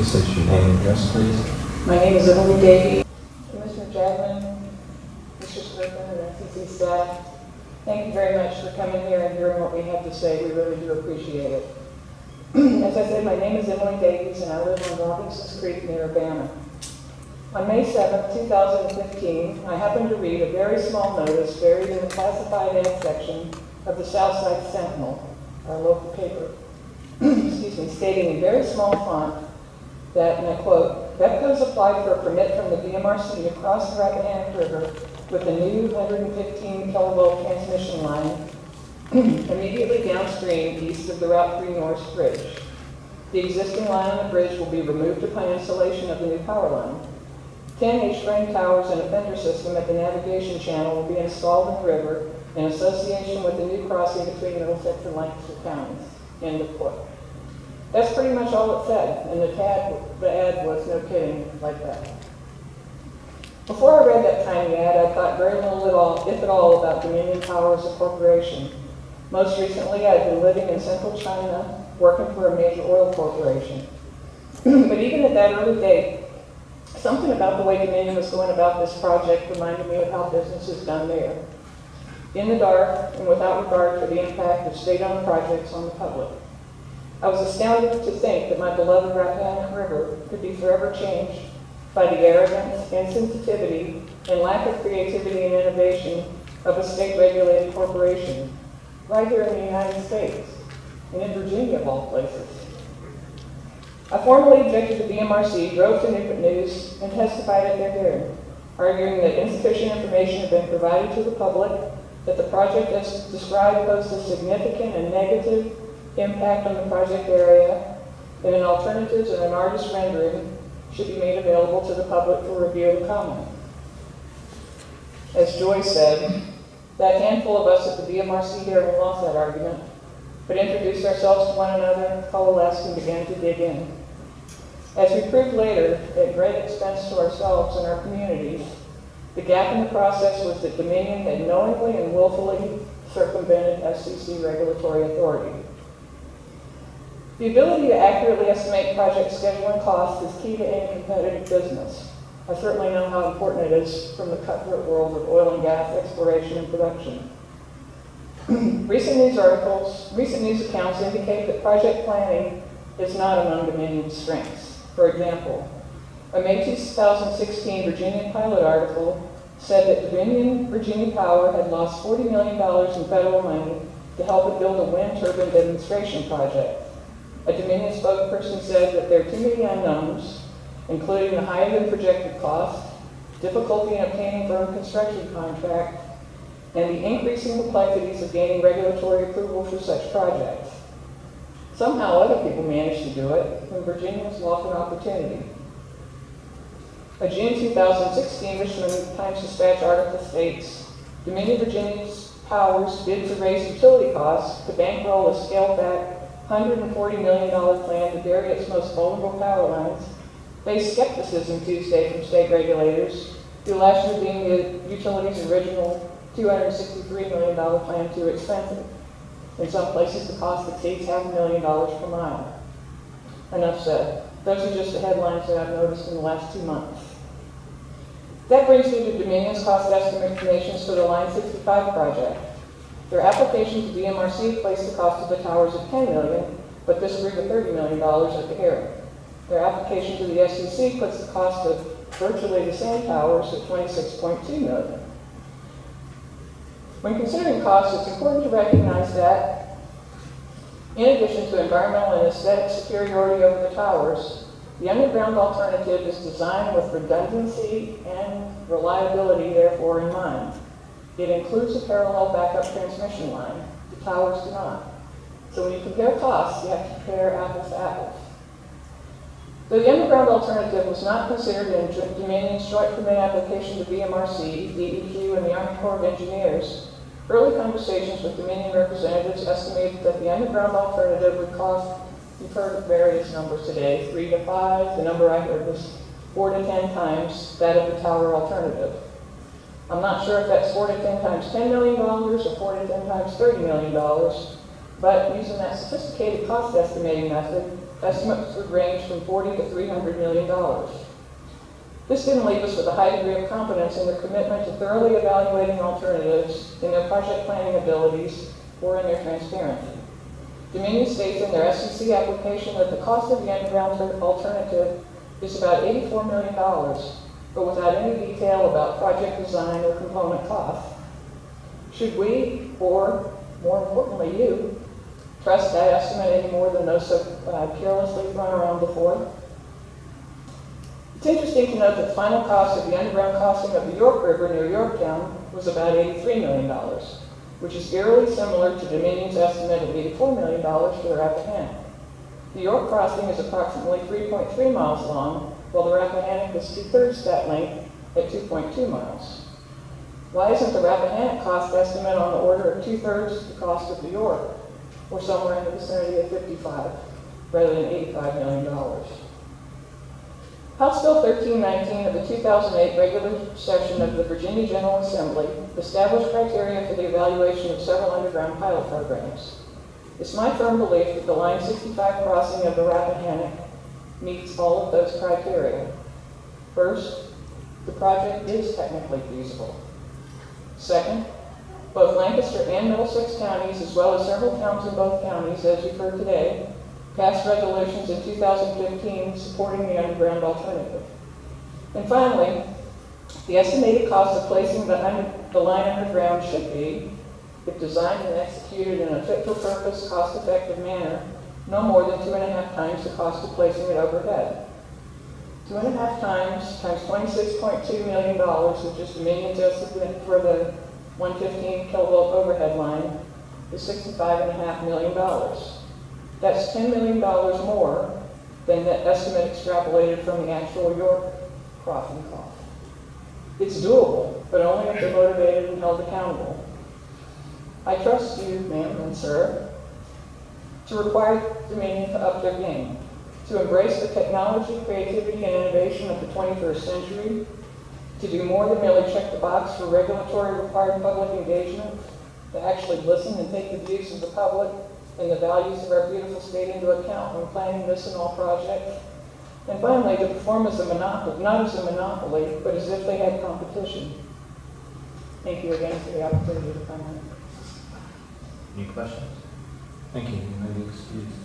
This is your name and address, please. My name is Emily Davies. Commissioner Jackman, Mr. Strickland, and SCC staff, thank you very much for coming here and hearing what we have to say. We really do appreciate it. As I said, my name is Emily Davies, and I live on Robinson's Creek near Urbanna. On May 7, 2015, I happened to read a very small notice buried in the classified ad section of the Southside Sentinel, our local paper, excuse me, stating in very small font that, and I quote, "Vetco's applied for a permit from the BMRC to cross the Rappahannock River with a new 115 kilovolt transmission line immediately downstream east of the Route 3 Norris Bridge. The existing line on the bridge will be removed upon installation of the new power line. 10 H-frame towers and a fender system at the navigation channel will be installed in the river in association with the new crossing between Middlesex and Lancaster counties." End of quote. That's pretty much all it said, and the ad was no kidding like that. Before I read that tiny ad, I thought very little at all, if at all, about Dominion Power as a corporation. Most recently, I've been living in central China, working for a major oil corporation. But even at that early date, something about the way Dominion was going about this project reminded me of how business is done there. In the dark and without regard for the impact of state-owned projects on the public. I was astounded to think that my beloved Rappahannock River could be forever changed by the arrogance, insensitivity, and lack of creativity and innovation of a state-regulated corporation, right here in the United States, and in Virginia of all places. I formally objected to BMRC, drove to Newport News, and testified at their hearing, arguing that insufficient information had been provided to the public, that the project as described posed a significant and negative impact on the project area, and an alternatives and an artist rendering should be made available to the public for review and comment. As Joy said, that handful of us at the BMRC hearing lost that argument, but introduced ourselves to one another, coalesced, and began to dig in. As we proved later, at great expense to ourselves and our communities, the gap in the process was that Dominion had knowingly and willfully circumvented SCC regulatory authority. The ability to accurately estimate project schedule and cost is key to any competitive business. I certainly know how important it is from the cutthroat world of oil and gas exploration and production. Recent news accounts indicate that project planning is not among Dominion's strengths. For example, a May 2016 Virginia Pilot article said that Dominion Virginia Power had lost $40 million in federal money to help it build a wind turbine demonstration project. A Dominion spokesperson said that there are too many unknowns, including the higher than projected cost, difficulty in obtaining firm construction contract, and the increasing complexities of gaining regulatory approval for such projects. Somehow other people managed to do it, and Virginians lost an opportunity. A June 2016 Richmond Times-Dispatch article states, Dominion Virginia Power's bid to raise utility costs to bankroll a scaled-back $140 million plan to bury its most vulnerable power lines faced skepticism Tuesday from state regulators, who last year deemed the utility's original $263 million plan too expensive. In some places, the cost exceeds $500,000 per mile. Enough said. Those are just the headlines that I've noticed in the last 2 months. That brings me to Dominion's cost estimations for the Line 65 project. Their application to DMRC placed the cost of the towers at $10 million, but disagreed with $30 million at the hearing. Their application to the SCC puts the cost of virtually the same towers at $26.2 million. When considering costs, it's important to recognize that, in addition to environmental and aesthetic superiority over the towers, the underground alternative is designed with redundancy and reliability, therefore, in mind. It includes a parallel backup transmission line. The towers do not. So when you compare costs, you have to compare apples to apples. Though the underground alternative was not considered in Dominion's joint permit application to BMRC, DEQ, and the Army Corps of Engineers, early conversations with Dominion representatives estimated that the underground alternative would cost, you've heard various numbers today, 3 to 5. The number I heard was 4 to 10 times that of the tower alternative. I'm not sure if that's 4 to 10 times $10 million or 4 to 10 times $30 million, but using that sophisticated cost estimating method, Estimates would range from $40 to $300 million. This didn't leave us with a high degree of confidence in their commitment to thoroughly evaluating alternatives in their project planning abilities or in their transparency. Dominion states in their SCC application that the cost of the underground alternative is about $84 million, but without any detail about project design or component costs. Should we, or more importantly you, trust that estimate any more than those so carelessly thrown around before? It's interesting to note that the final cost of the underground crossing of the York River near Yorktown was about $83 million, which is eerily similar to Dominion's estimate of $84 million for the Rappahannock. The York crossing is approximately 3.3 miles long, while the Rappahannock is 2/3 that length at 2.2 miles. Why isn't the Rappahannock cost estimate on the order of 2/3 the cost of the York, or somewhere in the vicinity of 55, rather than $85 million? House Bill 1319 of the 2008 regular session of the Virginia General Assembly established criteria for the evaluation of several underground pilot programs. It's my firm belief that the Line 65 crossing of the Rappahannock meets all of those criteria. First, the project is technically feasible. Second, both Lancaster and Middlesex counties, as well as several towns in both counties, as you've heard today, passed resolutions in 2015 supporting the underground alternative. And finally, the estimated cost of placing the line underground should be, if designed and executed in a fit-for-purpose, cost-effective manner, no more than 2.5 times the cost of placing it overhead. 2.5 times $26.2 million, which is Dominion's estimate for the 115 kilovolt overhead line, is $65.5 million. That's $10 million more than the estimate extrapolated from the actual York crossing cost. It's doable, but only if they're motivated and held accountable. I trust you, ma'am and sir, to require Dominion to up their game, to embrace the technology, creativity, and innovation of the 21st century, to do more than merely check the box for regulatory required public engagement, to actually listen and take the views of the public and the values of our beautiful state into account when planning this and all projects. And finally, to perform as a monopoly, not as a monopoly, but as if they had competition. Thank you again for the opportunity to come in. Any questions? Thank you. You may be excused.